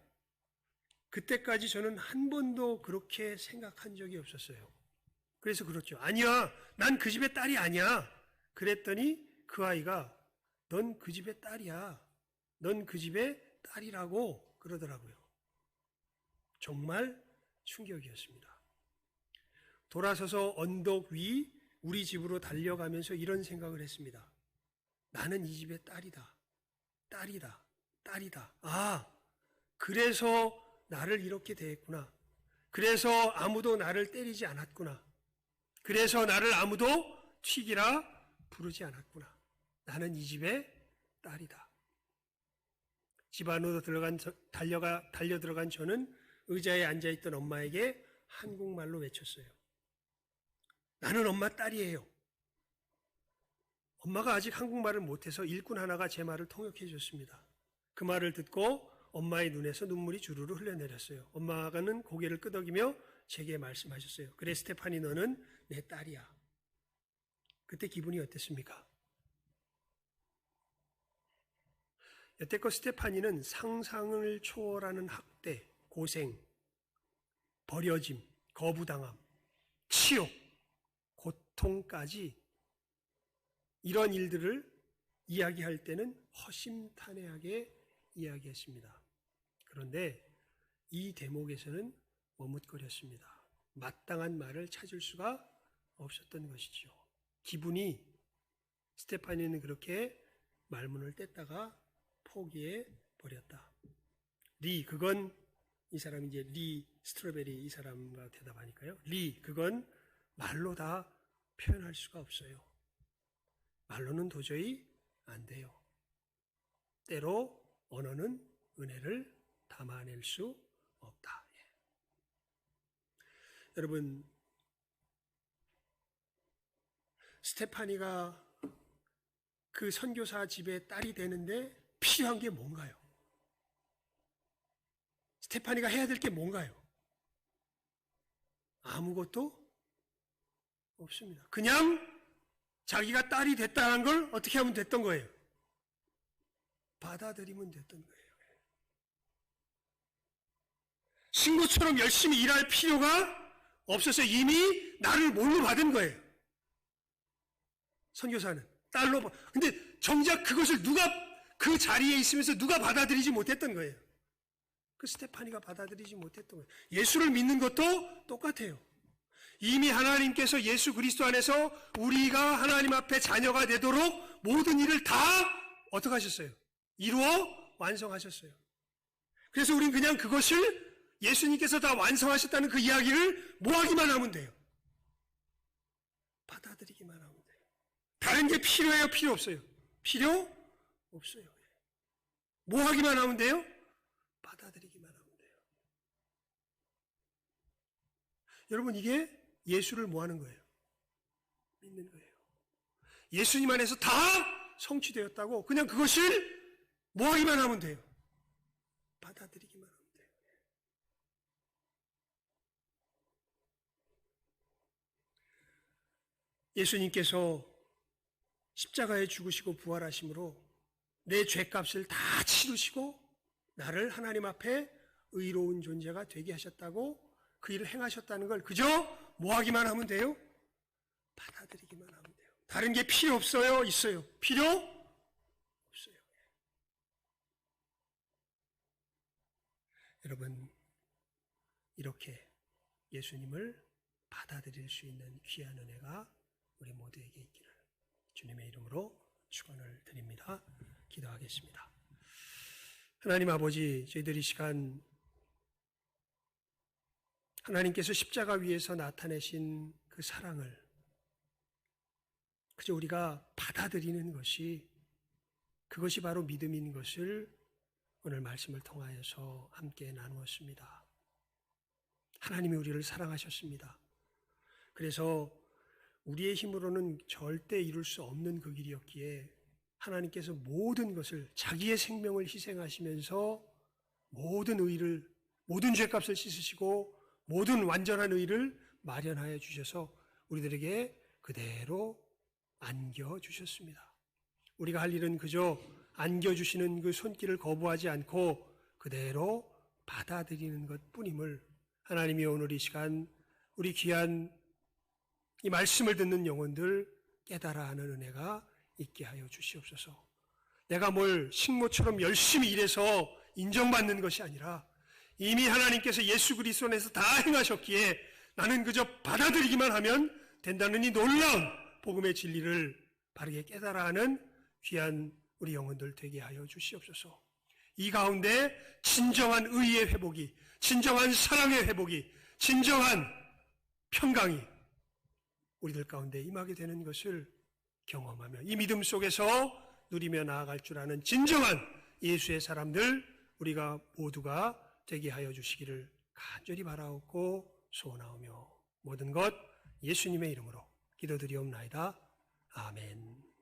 그때까지 저는 한 번도 그렇게 생각한 적이 없었어요. 그래서 그렇죠. 아니야, 난 그 집의 딸이 아니야. 그랬더니 그 아이가 넌 그 집의 딸이야. 넌 그 집의 딸이라고 그러더라고요. 정말 충격이었습니다. 돌아서서 언덕 위 우리 집으로 달려가면서 이런 생각을 했습니다. 나는 이 집의 딸이다. 딸이다. 딸이다. 아, 그래서 나를 이렇게 대했구나. 그래서 아무도 나를 때리지 않았구나. 그래서 나를 아무도 튀기라 부르지 않았구나. 나는 이 집의 딸이다. 집 안으로 달려 들어간 저는 의자에 앉아있던 엄마에게 한국말로 외쳤어요. 나는 엄마 딸이에요. 엄마가 아직 한국말을 못해서 일꾼 하나가 제 말을 통역해 줬습니다. 그 말을 듣고 엄마의 눈에서 눈물이 주르르 흘러내렸어요. 엄마가는 고개를 끄덕이며 제게 말씀하셨어요. 그래, 스테파니, 너는 내 딸이야. 그때 기분이 어땠습니까? 여태껏 스테파니는 상상을 초월하는 학대, 고생, 버려짐, 거부당함, 치욕, 고통까지 이런 일들을 이야기할 때는 허심탄회하게 이야기했습니다. 그런데 이 대목에서는 머뭇거렸습니다. 마땅한 말을 찾을 수가 없었던 것이죠. 기분이 스테파니는 그렇게 말문을 뗐다가 포기해 버렸다. 그건 이 사람이 이제 리 스트로베리 이 사람과 대답하니까요. 그건 말로 다 표현할 수가 없어요. 말로는 도저히 안 돼요. 때로 언어는 은혜를 담아낼 수 없다. 여러분, 스테파니가 그 선교사 집의 딸이 되는데 필요한 게 뭔가요? 스테파니가 해야 될 게 뭔가요? 아무것도 없습니다. 그냥 자기가 딸이 됐다는 걸 어떻게 하면 됐던 거예요? 받아들이면 됐던 거예요. 신고처럼 열심히 일할 필요가 없어서 이미 나를 뭘로 받은 거예요. 선교사는 딸로. 근데 정작 그것을 그 자리에 있으면서 누가 받아들이지 못했던 거예요. 그 스테파니가 받아들이지 못했던 거예요. 예수를 믿는 것도 똑같아요. 이미 하나님께서 예수 그리스도 안에서 우리가 하나님 앞에 자녀가 되도록 모든 일을 다 어떻게 하셨어요? 이루어 완성하셨어요. 그래서 우린 그냥 그것을 예수님께서 다 완성하셨다는 그 이야기를 뭐 하기만 하면 돼요? 받아들이기만 하면 돼요. 다른 게 필요해요? 필요 없어요? 필요 없어요. 뭐 하기만 하면 돼요? 받아들이기만 하면 돼요. 여러분, 이게 예수를 뭐 하는 거예요? 믿는 거예요. 예수님 안에서 다 성취되었다고 그냥 그것을 뭐 하기만 하면 돼요? 받아들이기만 하면 돼요. 예수님께서 십자가에 죽으시고 부활하심으로 내 죄값을 다 치르시고 나를 하나님 앞에 의로운 존재가 되게 하셨다고 그 일을 행하셨다는 걸 그저 뭐 하기만 하면 돼요? 받아들이기만 하면 돼요. 다른 게 필요 없어요? 있어요? 필요 없어요. 여러분, 이렇게 예수님을 받아들일 수 있는 귀한 은혜가 우리 모두에게 있기를 주님의 이름으로 축원을 드립니다. 기도하겠습니다. 하나님 아버지, 저희들이 이 시간 하나님께서 십자가 위에서 나타내신 그 사랑을 그저 우리가 받아들이는 것이 그것이 바로 믿음인 것을 오늘 말씀을 통하여서 함께 나누었습니다. 하나님이 우리를 사랑하셨습니다. 그래서 우리의 힘으로는 절대 이룰 수 없는 그 길이었기에 하나님께서 모든 것을 자기의 생명을 희생하시면서 모든 죄값을 씻으시고 모든 완전한 의를 마련하여 주셔서 우리들에게 그대로 안겨주셨습니다. 우리가 할 일은 그저 안겨주시는 그 손길을 거부하지 않고 그대로 받아들이는 것뿐임을 하나님이 오늘 이 시간 우리 귀한 이 말씀을 듣는 영혼들 깨달아 하는 은혜가 있게 하여 주시옵소서. 내가 뭘 식모처럼 열심히 일해서 인정받는 것이 아니라 이미 하나님께서 예수 그리스도 안에서 다 행하셨기에 나는 그저 받아들이기만 하면 된다는 이 놀라운 복음의 진리를 바르게 깨달아 하는 귀한 우리 영혼들 되게 하여 주시옵소서. 이 가운데 진정한 의의 회복이, 진정한 사랑의 회복이, 진정한 평강이 우리들 가운데 임하게 되는 것을 경험하며 이 믿음 속에서 누리며 나아갈 줄 아는 진정한 예수의 사람들 우리가 모두가 되게 하여 주시기를 간절히 바라옵고 소원하오며 모든 것 예수님의 이름으로 기도드리옵나이다. 아멘.